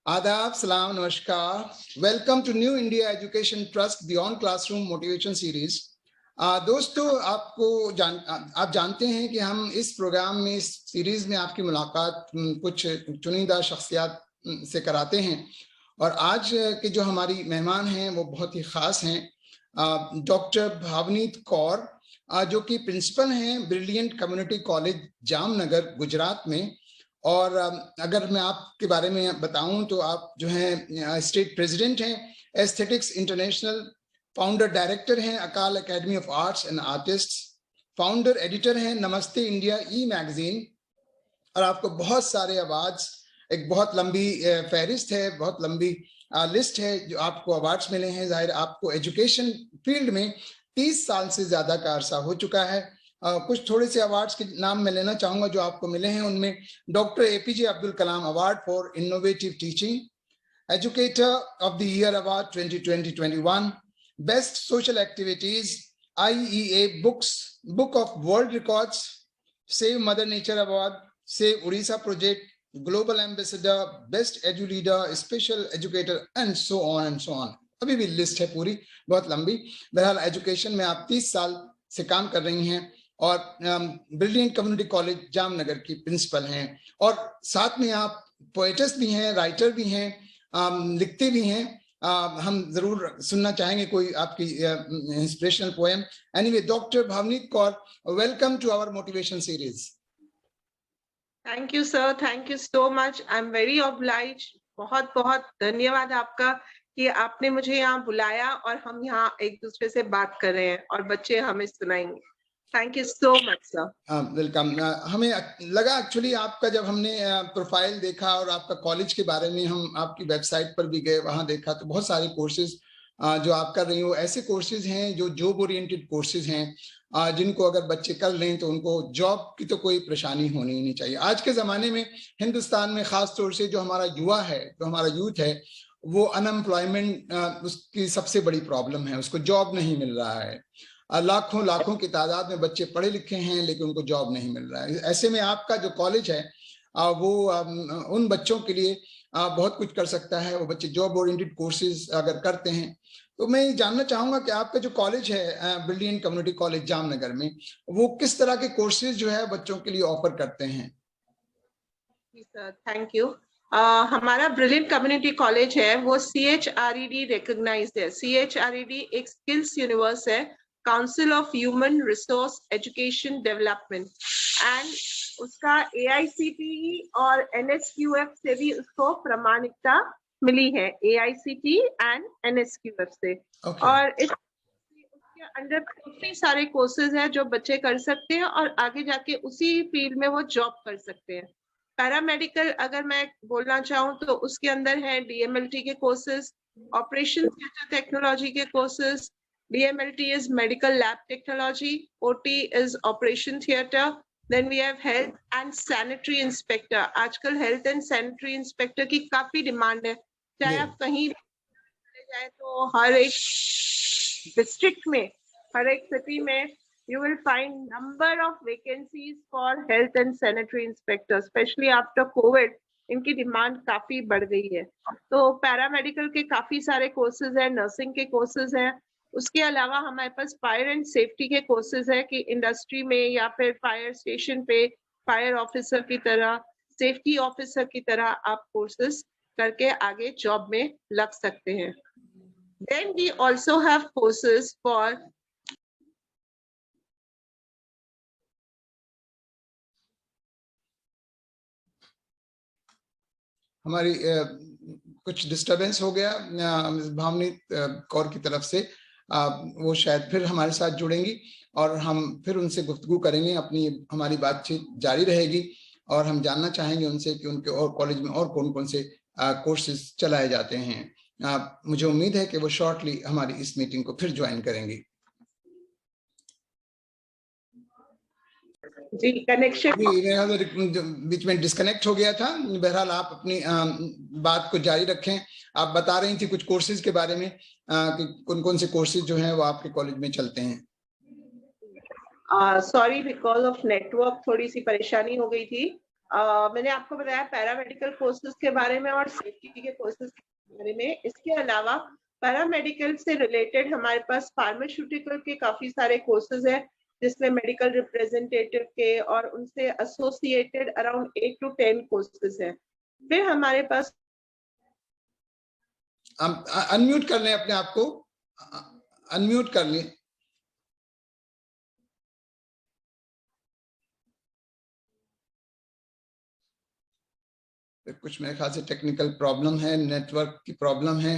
आदाब, सलाम, नमस्कार। Welcome to new India education trust beyond classroom motivation series. दोस्तों, आप जानते हैं कि हम इस प्रोग्राम में, इस सीरीज में आपकी मुलाकात कुछ चुनिंदा शख्सियात से कराते हैं। और आज के जो हमारी मेहमान हैं वो बहुत ही ख़ास हैं। डॉक्टर भावनीत कौर, जो कि प्रिंसिपल हैं brilliant community college Jamnagar, Gujarat में। और अगर मैं आपके बारे में बताऊं तो आप जो हैं स्टेट प्रेसिडेंट हैं एस्थेटिक्स इंटरनेशनल, फाउंडर डायरेक्टर हैं अकाल academy of arts and artists, founder editor हैं नमस्ते इंडिया ई मैगजीन। और आपको बहुत सारे अवार्ड्स, एक बहुत लंबी फहरिस्त है, बहुत लंबी लिस्ट है जो आपको अवार्ड्स मिले हैं। जाहिर आपको एजुकेशन फील्ड में 30 साल से ज्यादा का अरसा हो चुका है। कुछ थोड़े से अवार्ड्स के नाम मैं लेना चाहूंगा जो आपको मिले हैं। उनमें doctor APJ Abdul Kalam award for innovative teaching, educator of the year award 2020-21, best social activities IEA book of world records, save mother nature award, save Orissa project, global ambassador, best edu leader, special educator and so on and so on. अभी भी list है पूरी, बहुत लंबी। बहरहाल education में आप 30 साल से काम कर रही हैं और ब्रिलियंट कम्युनिटी कॉलेज जामनगर की प्रिंसिपल हैं। और साथ में आप पोएटिस्ट भी हैं, राइटर भी हैं, लिखते भी हैं। हम जरूर सुनना चाहेंगे कोई आपकी inspirational poem. Anyway, doctor Bhavneet Kaur, welcome to our motivation series. Thank you sir, thank you so much. I am very oblige. बहुत बहुत धन्यवाद आपका कि आपने मुझे यहाँ बुलाया और हम यहाँ एक दूसरे से बात कर रहे हैं और बच्चे हमें सुनाएंगे। Thank you so much sir. Welcome. हमें लगा एक्चुअली आपका, जब हमने प्रोफाइल देखा और आपका कॉलेज के बारे में, हम आपकी वेबसाइट पर भी गए, वहां देखा तो बहुत सारे कोर्सेज जो आप कर रही हो ऐसे कोर्सेज हैं जो जॉब ओरिएंटेड कोर्सेज हैं, जिनको अगर बच्चे कर लें तो उनको जॉब की तो कोई परेशानी होनी ही नहीं चाहिए। आज के ज़माने में हिंदुस्तान में ख़ास तौर से जो हमारा युवा है, जो हमारा यूथ है, वो अनएम्प्लॉयमेंट उसकी सबसे बड़ी प्रॉब्लम है। उसको जॉब नहीं मिल रहा है। लाखों लाखों की तादाद में बच्चे पढ़े लिखे हैं लेकिन उनको जॉब नहीं मिल रहा है। ऐसे में आपका जो कॉलेज है वो उन बच्चों के लिए बहुत कुछ कर सकता है। वो बच्चे जॉब ओरिएंटेड कोर्सेज अगर करते हैं तो मैं जानना चाहूंगा कि आपका जो कॉलेज है ब्रिलियंट कम्युनिटी कॉलेज जामनगर में, वो किस तरह के कोर्सेज जो है बच्चों के लिए ऑफर करते हैं? Thank you. हमारा ब्रिलियंट कम्युनिटी कॉलेज है वो CHRED रिकॉग्नाइज्ड है। CHRED एक स्किल्स यूनिवर्स है, council of human resource education development, and उसका AICTE और NSQF से भी उसको प्रमाणिकता मिली है, AICTE एंड NSQF से। और उसके अंदर काफी सारे कोर्सेज हैं जो बच्चे कर सकते हैं और आगे जाके उसी फील्ड में वो जॉब कर सकते हैं। पैरामेडिकल अगर मैं बोलना चाहूँ तो उसके अंदर है DMLT के कोर्सेज, ऑपरेशन थिएटर टेक्नोलॉजी के courses. DMLT is medical lab technology, OT is operation theater, then we have health and sanitary inspector। आजकल health and sanitary inspector की काफी डिमांड है। चाहे आप कहीं चले जाए तो हर एक डिस्ट्रिक्ट में, हर एक सिटी में you will find number of vacancies for health and sanitary inspectors, especially after COVID। इनकी डिमांड काफी बढ़ गई है। तो पैरामेडिकल के काफी सारे कोर्सेज हैं, नर्सिंग के कोर्सेज हैं। उसके अलावा हमारे पास फायर एंड सेफ्टी के कोर्सेज है कि इंडस्ट्री में या फिर फायर स्टेशन पे फायर ऑफिसर की तरह, सेफ्टी ऑफिसर की तरह आप कोर्सेज करके आगे जॉब में लग सकते हैं। Then we also have courses for हमारी कुछ डिस्टरबेंस हो गया भावनीत कौर की तरफ से। वो शायद फिर हमारे साथ जुड़ेंगी और हम फिर उनसे गुफ्तगू करेंगे। हमारी बातचीत जारी रहेगी और हम जानना चाहेंगे उनसे कि उनके और कॉलेज में और कौन कौन से कोर्सेज चलाए जाते हैं। मुझे उम्मीद है कि वो शॉर्टली हमारी इस मीटिंग को फिर ज्वाइन करेंगी। जी, कनेक्शन बीच में डिस्कनेक्ट हो गया था। बहरहाल आप अपनी बात को जारी रखें। आप बता रही थी कुछ कोर्सेज के बारे में कि कौन कौन से कोर्सेज जो हैं वो आपके कॉलेज में चलते हैं। सॉरी, बिकॉज ऑफ नेटवर्क थोड़ी सी परेशानी हो गई थी। मैंने आपको बताया पैरामेडिकल कोर्सेज के बारे में और सेफ्टी के कोर्सेज के बारे में। इसके अलावा पैरामेडिकल से रिलेटेड हमारे पास फार्मास्यूटिकल के काफी सारे कोर्सेज है, जिसमें मेडिकल रिप्रेजेंटेटिव के और उनसे एसोसिएटेड अराउंड 8 to 10 कोर्सेज है। फिर हमारे पास अनम्यूट कर लें अपने आप को, अनम्यूट कर लें। कुछ मेरे ख्याल से टेक्निकल प्रॉब्लम है, नेटवर्क की प्रॉब्लम है,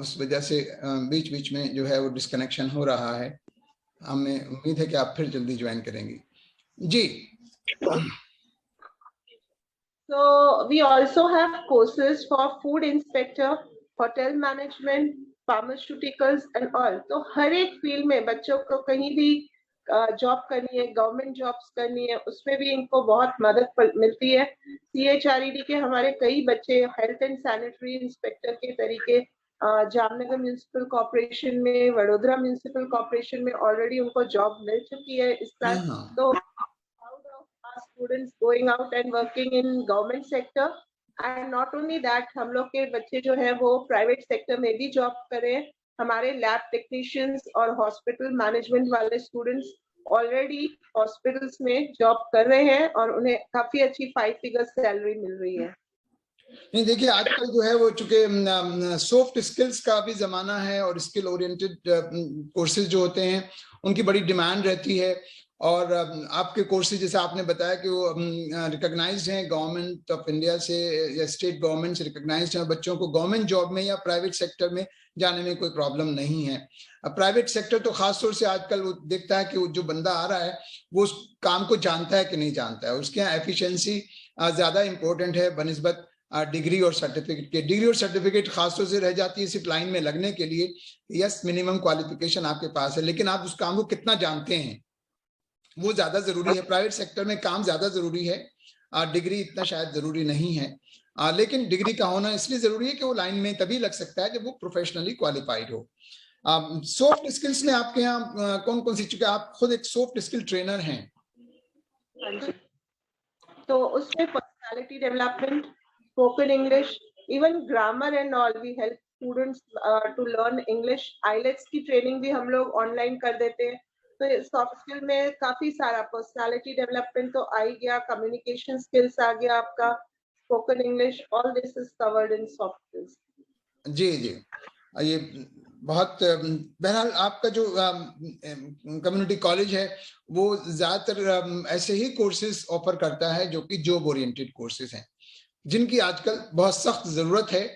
उस वजह से बीच बीच में जो है वो डिस्कनेक्शन हो रहा है। हमें उम्मीद है कि आप फिर जल्दी ज्वाइन करेंगी जी। So we also have courses for food inspector, hotel management, pharmaceuticals and all. तो हर एक फील्ड में बच्चों को कहीं भी जॉब करनी है, गवर्नमेंट जॉब्स करनी है, उसमें भी इनको बहुत मदद मिलती है। CHRED के हमारे कई बच्चे हेल्थ एंड सैनिटरी इंस्पेक्टर के तरीके जामनगर म्यूनिसिपल कॉर्पोरेशन में, वडोदरा म्यूनिसिपल कॉर्पोरेशन में ऑलरेडी उनको जॉब मिल चुकी है इस साल। तो students going out and working in government sector, and not only that हम लोग के बच्चे जो है वो प्राइवेट सेक्टर में भी जॉब कर रहे हैं। हमारे लैब टेक्नीशियंस और हॉस्पिटल मैनेजमेंट वाले स्टूडेंट्स ऑलरेडी हॉस्पिटल्स में जॉब कर रहे हैं और उन्हें काफी अच्छी 5 फिगर सैलरी मिल रही है। नहीं देखिए, आजकल जो है वो चूंकि सॉफ्ट स्किल्स का भी जमाना है और स्किल ओरिएंटेड कोर्सेज जो होते हैं उनकी बड़ी डिमांड रहती है। और आपके कोर्सेज जैसे आपने बताया कि वो रिकॉग्नाइज्ड हैं गवर्नमेंट ऑफ इंडिया से या स्टेट गवर्नमेंट से रिकॉग्नाइज्ड हैं। बच्चों को गवर्नमेंट जॉब में या प्राइवेट सेक्टर में जाने में कोई प्रॉब्लम नहीं है। प्राइवेट सेक्टर तो खासतौर से आजकल वो देखता है कि जो बंदा आ रहा है वो उस काम को जानता है कि नहीं जानता है, उसके यहाँ एफिशिएंसी ज्यादा इंपॉर्टेंट है बनिस्बत डिग्री और सर्टिफिकेट के। डिग्री और सर्टिफिकेट खासतौर से रह जाती है सिर्फ लाइन में लगने के लिए। यस, मिनिमम क्वालिफिकेशन आपके पास है, लेकिन आप उस काम को कितना जानते हैं वो ज्यादा जरूरी है। प्राइवेट सेक्टर में काम ज्यादा जरूरी है, डिग्री इतना शायद जरूरी नहीं है। लेकिन डिग्री का होना इसलिए जरूरी है कि वो लाइन में तभी लग सकता है जब वो प्रोफेशनली क्वालिफाइड हो। सॉफ्ट स्किल्स में आपके यहाँ कौन कौन सी, चूंकि आप खुद एक सॉफ्ट स्किल ट्रेनर हैं, तो उसमें personality development, spoken English, even grammar and all, we help students to learn English. IELTS की ट्रेनिंग भी हम लोग ऑनलाइन कर देते हैं। तो सॉफ्ट स्किल में काफी सारा पर्सनालिटी डेवलपमेंट तो आ ही गया, कम्युनिकेशन स्किल्स आ गया आपका, spoken English, all this is covered in soft skills. जी जी, ये बहुत बहरहाल आपका जो कम्युनिटी कॉलेज है वो ज्यादातर ऐसे ही कोर्सेज ऑफर करता है जो कि जॉब ओरिएंटेड कोर्सेज हैं, जिनकी आजकल बहुत सख्त जरूरत है।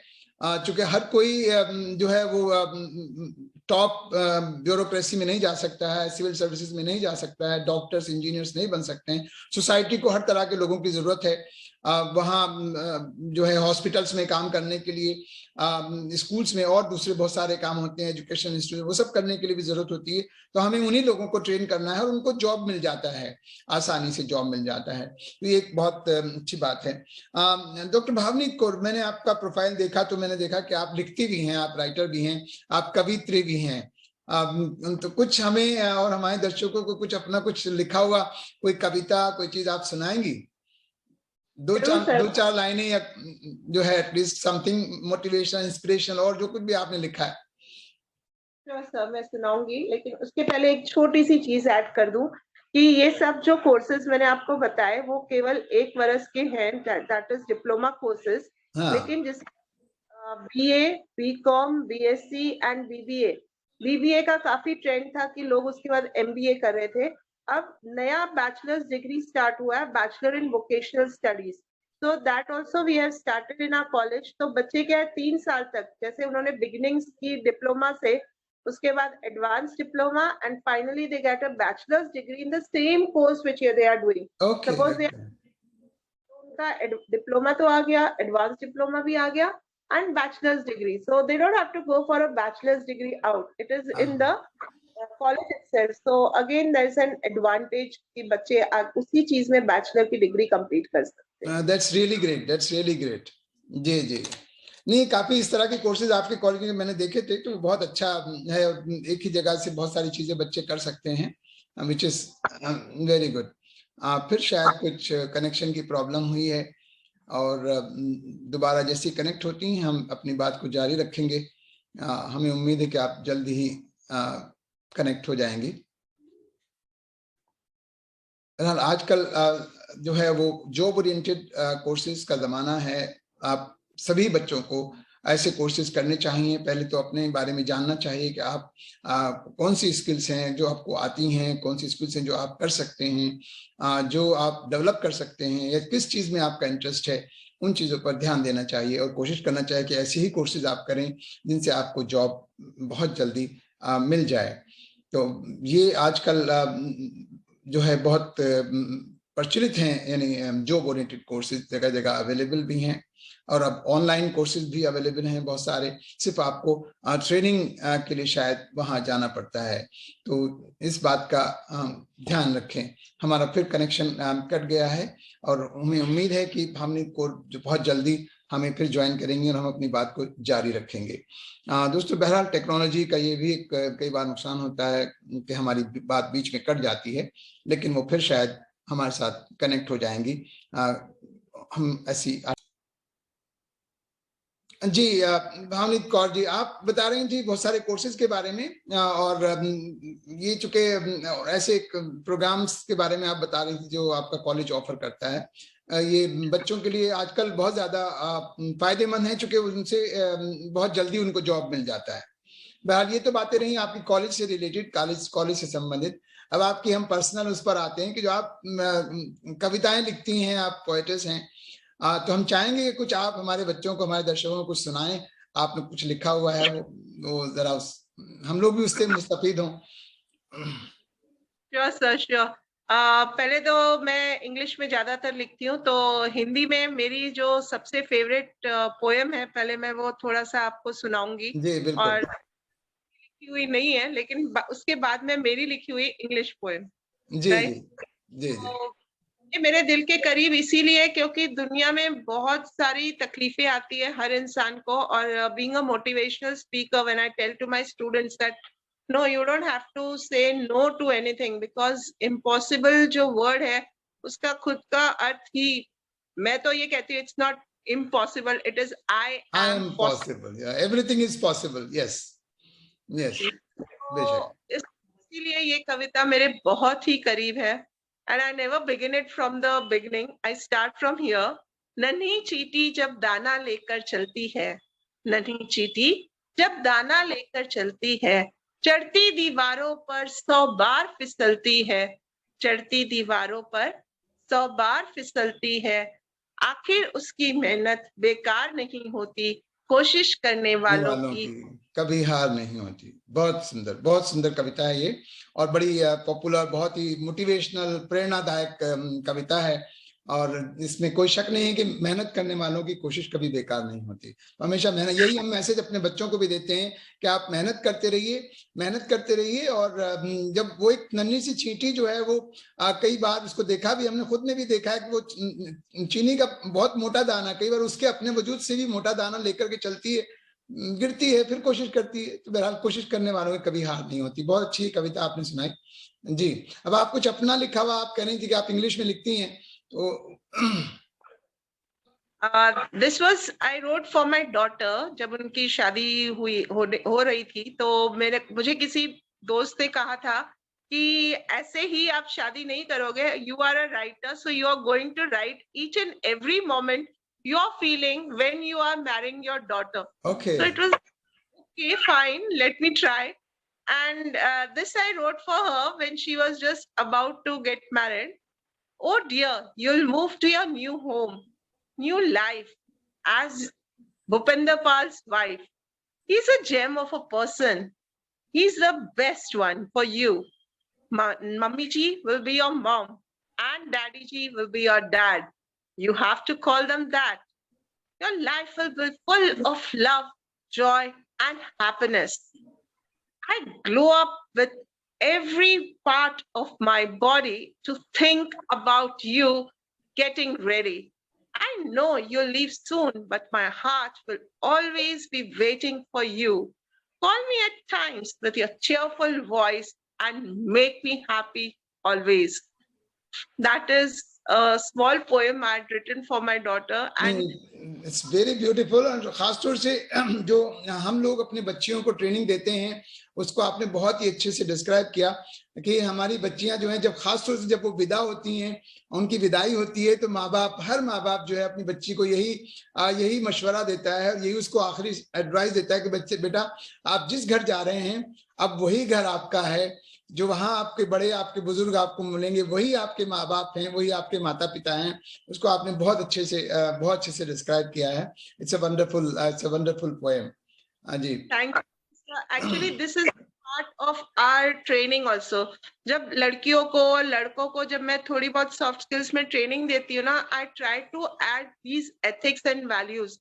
चूंकि हर कोई जो है वो टॉप ब्यूरोक्रेसी में नहीं जा सकता है, सिविल सर्विसेज में नहीं जा सकता है, डॉक्टर्स इंजीनियर्स नहीं बन सकते हैं। सोसाइटी को हर तरह के लोगों की जरूरत है। वहाँ जो है हॉस्पिटल्स में काम करने के लिए, स्कूल्स में और दूसरे बहुत सारे काम होते हैं, एजुकेशन इंस्टीट्यूट, वो सब करने के लिए भी जरूरत होती है। तो हमें उन्हीं लोगों को ट्रेन करना है और उनको जॉब मिल जाता है, आसानी से जॉब मिल जाता है। तो ये एक बहुत अच्छी बात है। डॉक्टर भावनी कौर, मैंने आपका प्रोफाइल देखा तो मैंने देखा कि आप लिखती भी हैं, आप राइटर भी हैं, आप कवित्री भी हैं। तो कुछ हमें और हमारे दर्शकों को कुछ अपना कुछ लिखा हुआ कोई कविता, कोई चीज आप सुनाएंगी? दो चार लाइनें या जो है एटलीस्ट समथिंग मोटिवेशन, इंस्पिरेशन और जो कुछ भी आपने लिखा है। सर मैं सुनाऊंगी, लेकिन उसके पहले एक छोटी सी चीज ऐड कर दूं कि ये सब जो कोर्सेज मैंने आपको बताए वो केवल 1 वर्ष के हैं, दैट इज डिप्लोमा कोर्सेज। लेकिन जिस BA, BCom, BSc and BBA का काफी ट्रेंड था कि लोग उसके बाद MBA कर रहे थे। अब नया बैचलर्स डिग्री स्टार्ट हुआ है, bachelor in vocational studies, so that also we have started in our college। तो बच्चे क्या है 3 साल तक, जैसे उन्होंने बिगिनिंग्स की डिप्लोमा से, उसके बाद advance diploma and finally they get a bachelor's degree in the same course which they are doing. Suppose उनका डिप्लोमा तो आ गया, एडवांस डिप्लोमा भी आ गया and bachelor's degree, so they don't have to go for a bachelor's degree out, it is in the college itself। so again there is an advantage कि बच्चे उसी चीज में बैचलर की डिग्री कंप्लीट कर सकते हैं। That's really great, that's really great। जी जी, नहीं काफी इस तरह के कोर्सेज आपके कॉलेज में मैंने देखे थे, तो बहुत अच्छा है। एक ही जगह से बहुत सारी चीजें बच्चे कर सकते हैं, which is very good। फिर शायद कुछ कनेक्शन की प्रॉब्लम हुई है और दोबारा जैसी कनेक्ट होती हैं हम अपनी बात को जारी रखेंगे। हमें उम्मीद है कि आप जल्दी ही कनेक्ट हो जाएंगी। आजकल जो है वो जॉब ओरिएंटेड कोर्सेज का ज़माना है। आप सभी बच्चों को ऐसे कोर्सेज करने चाहिए। पहले तो अपने बारे में जानना चाहिए कि आप कौन सी स्किल्स हैं जो आपको आती हैं, कौन सी स्किल्स हैं जो आप कर सकते हैं, जो आप डेवलप कर सकते हैं, या किस चीज़ में आपका इंटरेस्ट है, उन चीज़ों पर ध्यान देना चाहिए और कोशिश करना चाहिए कि ऐसे ही कोर्सेज आप करें जिनसे आपको जॉब बहुत जल्दी मिल जाए। तो ये आजकल जो है बहुत प्रचलित हैं, यानी जॉब ओरिएंटेड कोर्सेज जगह जगह अवेलेबल भी हैं और अब ऑनलाइन कोर्सेज भी अवेलेबल हैं बहुत सारे। सिर्फ आपको ट्रेनिंग के लिए शायद वहां जाना पड़ता है। तो इस बात का ध्यान रखें। हमारा फिर कनेक्शन कट गया है और हमें उम्मीद है कि हमने को बहुत जल्दी हमें फिर ज्वाइन करेंगे और हम अपनी बात को जारी रखेंगे। दोस्तों, बहरहाल टेक्नोलॉजी का ये भी कई बार नुकसान होता है कि हमारी बात बीच में कट जाती है, लेकिन वो फिर शायद हमारे साथ कनेक्ट हो जाएंगी। हम ऐसी जी भावनीत कौर जी, आप बता रहे हैं जी बहुत सारे कोर्सेज के बारे में और ये चूंकि ऐसे प्रोग्राम्स के बारे में आप बता रही थी जो आपका कॉलेज ऑफर करता है। ये बच्चों के लिए आजकल बहुत ज्यादा फायदेमंद है, चूंकि उनसे बहुत जल्दी उनको जॉब मिल जाता है। बहरहाल ये तो बातें रही आपकी कॉलेज से रिलेटेड, कॉलेज से संबंधित। अब आपकी हम पर्सनल उस पर आते हैं कि जो आप कविताएं लिखती हैं, आप पोएटेस हैं। तो हम चाहेंगे कि कुछ आप हमारे बच्चों को, हमारे दर्शकों को कुछ सुनाएं। आपने कुछ लिखा हुआ है, वो जरा हम लोग भी उससे मुस्तफीद हों। Sure sir, sure. पहले तो मैं इंग्लिश में ज्यादातर लिखती हूँ, तो हिंदी में मेरी जो सबसे फेवरेट पोएम है, पहले मैं वो थोड़ा सा आपको सुनाऊंगी। जी बिल्कुल। और लिखी हुई नहीं है, लेकिन उसके बाद में मेरी लिखी हुई इंग्लिश पोएम। जी जी राइट। जी जी। ये मेरे दिल के करीब इसीलिए क्योंकि दुनिया में बहुत सारी तकलीफें आती है हर इंसान को, और being a motivational speaker, when I tell to my students that no, you don't have to say no to anything, because impossible जो वर्ड है उसका खुद का अर्थ ही, मैं तो ये कहती हूँ, it's not impossible, it is I I am M possible. Possible, everything is possible. Yes yes, बेशक। इसीलिए ये कविता मेरे बहुत ही करीब है। And I never begin it from the beginning, I start from here. नन्ही चींटी जब दाना लेकर चलती है, नन्ही चींटी जब दाना लेकर चलती है, चढ़ती दीवारों पर 100 बार फिसलती है, चढ़ती दीवारों पर 100 बार फिसलती है, आखिर उसकी मेहनत बेकार नहीं होती, कोशिश करने वालों वालों की। की कभी हार नहीं होती। बहुत सुंदर कविता है ये, और बड़ी पॉपुलर, बहुत ही मोटिवेशनल, प्रेरणादायक कविता है। और इसमें कोई शक नहीं है कि मेहनत करने वालों की कोशिश कभी बेकार नहीं होती। तो हमेशा मेहनत, यही हम मैसेज अपने बच्चों को भी देते हैं कि आप मेहनत करते रहिए, मेहनत करते रहिए। और जब वो एक नन्ही सी चींटी जो है वो कई बार उसको देखा भी, हमने खुद ने भी देखा है कि वो चीनी का बहुत मोटा दाना कई बार उसके अपने वजूद से भी मोटा दाना लेकर के चलती है, गिरती है, फिर कोशिश करती है। तो बहरहाल कोशिश करने वालों की कभी हार नहीं होती। बहुत अच्छी कविता आपने सुनाई जी। अब आप कुछ अपना लिखा हुआ आप कह रही थी कि आप इंग्लिश में लिखती हैं, तो this was I wrote for my daughter. जब उनकी शादी हो रही थी, तो मुझे किसी दोस्त ने कहा था कि ऐसे ही आप शादी नहीं करोगे, you are a writer, so you are going to write each and every moment you are feeling when you are marrying your daughter. Okay, so it was okay, fine, let me try. And this I wrote for her when she was just about to get married. Oh dear, you'll move to your new home, new life as Bhupender Pal's wife. He's a gem of a person. He's the best one for you. Mummy ji will be your mom and Daddy ji will be your dad. You have to call them that. Your life will be full of love, joy, and happiness. I grew up with every part of my body to think about you getting ready. I know you'll leave soon, but my heart will always be waiting for you. Call me at times with your cheerful voice and make me happy always. That is a small poem I had written for my daughter, and it's very beautiful. और खासतौर से जो हम लोग अपने बच्चियों को training देते हैं उसको आपने बहुत ही अच्छे से डिस्क्राइब किया कि हमारी बच्चियां जो हैं जब खासतौर से जब वो विदा होती हैं, उनकी विदाई होती है, तो माँ बाप, हर माँ बाप जो है अपनी बच्ची को यही मशवरा देता है, यही उसको आखिरी एडवाइस देता है कि बच्चे बेटा आप जिस घर जा रहे हैं अब वही घर आपका है, जो वहां आपके बड़े, आपके बुजुर्ग आपको मिलेंगे वही आपके माँ बाप हैं, वही आपके माता पिता हैं। उसको आपने बहुत अच्छे से डिस्क्राइब किया है। It's a wonderful poem. हाँ जी, thank you. Actually this is part of our training also. जब लड़कियों को और लड़कों को जब मैं थोड़ी बहुत सॉफ्ट स्किल्स में ट्रेनिंग देती हूँ ना, I try to add these ethics and values,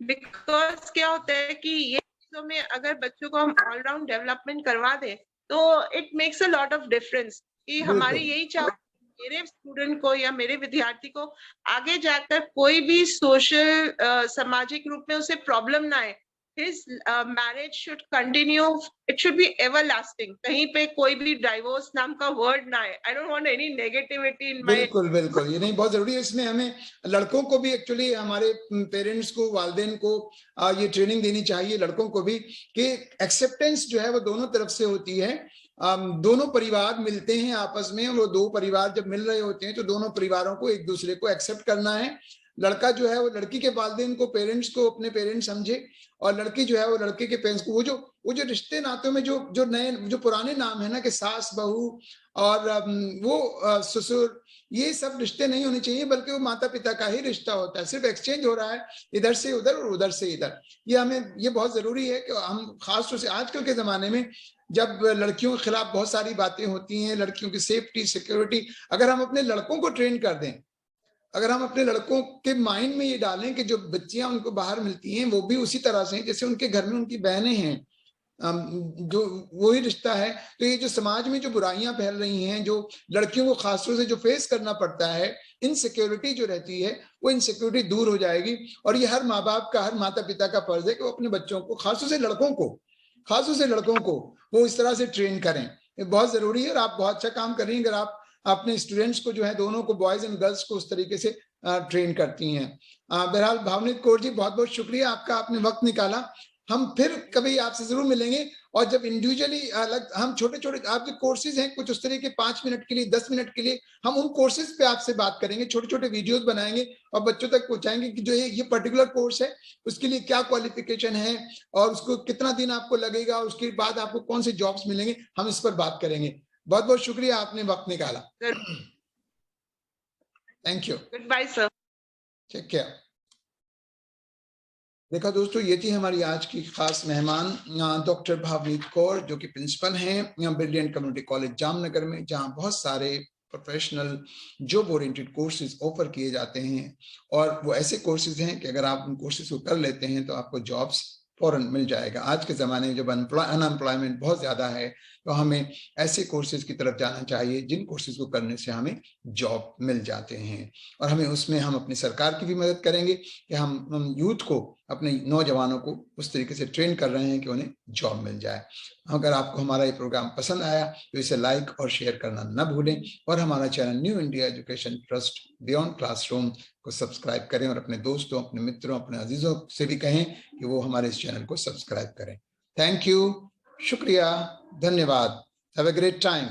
because क्या होता है कि ये चीजों में अगर बच्चों को हम ऑलराउंड डेवलपमेंट करवा दें तो it makes a lot of difference. कि हमारी यही चाह मेरे स्टूडेंट को या मेरे विद्यार्थी को आगे जाकर कोई भी सोशल सामाजिक रूप में उसे प्रॉब्लम ना आए। His marriage should continue, it should be everlasting. कहीं पे कोई भी divorce नाम का word ना आए। I don't want any negativity in my। बिल्कुल ये नहीं, बहुत जरूरी है। इसमें हमें लड़कों को भी एक्चुअली हमारे पेरेंट्स को, वालिदैन को ये ट्रेनिंग देनी चाहिए, लड़कों को भी, कि एक्सेप्टेंस जो है वो दोनों तरफ से होती है। दोनों परिवार मिलते हैं आपस में, और वो दो परिवार जब मिल रहे होते हैं तो दोनों परिवारों को एक दूसरे को एक्सेप्ट करना है। लड़का जो है वो लड़की के वालिदैन को, पेरेंट्स को अपने पेरेंट्स समझे, और लड़की जो है वो लड़के के पेरेंट्स को। वो जो रिश्ते नातों में जो पुराने नाम है ना, कि सास बहू और वो ससुर, ये सब रिश्ते नहीं होने चाहिए, बल्कि वो माता पिता का ही रिश्ता होता है। सिर्फ एक्सचेंज हो रहा है इधर से उधर और उधर से इधर। ये बहुत जरूरी है कि हम खासतौर से आजकल के जमाने में जब लड़कियों के खिलाफ बहुत सारी बातें होती हैं, लड़कियों की सेफ्टी, सिक्योरिटी, अगर हम अपने लड़कों को ट्रेन कर दें, अगर हम अपने लड़कों के माइंड में ये डालें कि जो बच्चियां उनको बाहर मिलती हैं वो भी उसी तरह से जैसे उनके घर में उनकी बहनें हैं, जो वही रिश्ता है, तो ये जो समाज में जो बुराइयां फैल रही हैं, जो लड़कियों को खासतौर से जो फेस करना पड़ता है, इनसिक्योरिटी जो रहती है, वो इनसिक्योरिटी दूर हो जाएगी। और ये हर माँ बाप का, हर माता पिता का फर्ज है कि वो अपने बच्चों को, खासतौर से लड़कों को वो इस तरह से ट्रेन करें। ये बहुत जरूरी है, और आप बहुत अच्छा काम कर रही हैं अगर आप अपने स्टूडेंट्स को जो है, दोनों को, बॉयज एंड गर्ल्स को, उस तरीके से ट्रेन करती हैं। बहरहाल भावनीत कौर जी, बहुत बहुत शुक्रिया आपका, आपने वक्त निकाला। हम फिर कभी आपसे जरूर मिलेंगे, और जब इंडिविजुअली अलग हम छोटे आपके कोर्सेज हैं कुछ उस तरीके 5 मिनट के लिए, 10 मिनट के लिए, हम उन कोर्सेज पे आपसे बात करेंगे, छोटे वीडियोस बनाएंगे और बच्चों तक पहुंचाएंगे कि जो ये पर्टिकुलर कोर्स है उसके लिए क्या क्वालिफिकेशन है और उसको कितना दिन आपको लगेगा, उसके बाद आपको कौन से जॉब्स मिलेंगे, हम इस पर बात करेंगे। बहुत बहुत शुक्रिया, आपने वक्त निकाला। Thank you. Goodbye sir. ठीक है। देखा दोस्तों, ये थी हमारी आज की खास मेहमान डॉक्टर भावनीत कौर, जो कि प्रिंसिपल हैं ब्रिलियंट कम्युनिटी कॉलेज जामनगर में, जहां बहुत सारे professional job oriented courses offer किए जाते हैं। और वो ऐसे कोर्सेज हैं कि अगर आप उन कोर्सेज को कर लेते हैं तो आपको जॉब्स फौरन मिल जाएगा। आज के ज़माने में जब अनएम्प्लॉयमेंट बहुत ज़्यादा है, तो हमें ऐसे कोर्सेज की तरफ जाना चाहिए जिन कोर्सेज को करने से हमें जॉब मिल जाते हैं। और हमें उसमें हम अपनी सरकार की भी मदद करेंगे कि हम यूथ को, अपने नौजवानों को उस तरीके से ट्रेन कर रहे हैं कि उन्हें जॉब मिल जाए। अगर आपको हमारा ये प्रोग्राम पसंद आया तो इसे लाइक और शेयर करना न भूलें, और हमारा channel new India education trust beyond classroom को सब्सक्राइब करें, और अपने दोस्तों, अपने मित्रों, अपने अजीजों से भी कहें कि वो हमारे इस चैनल को सब्सक्राइब करें। थैंक यू, शुक्रिया, धन्यवाद। Have a great time.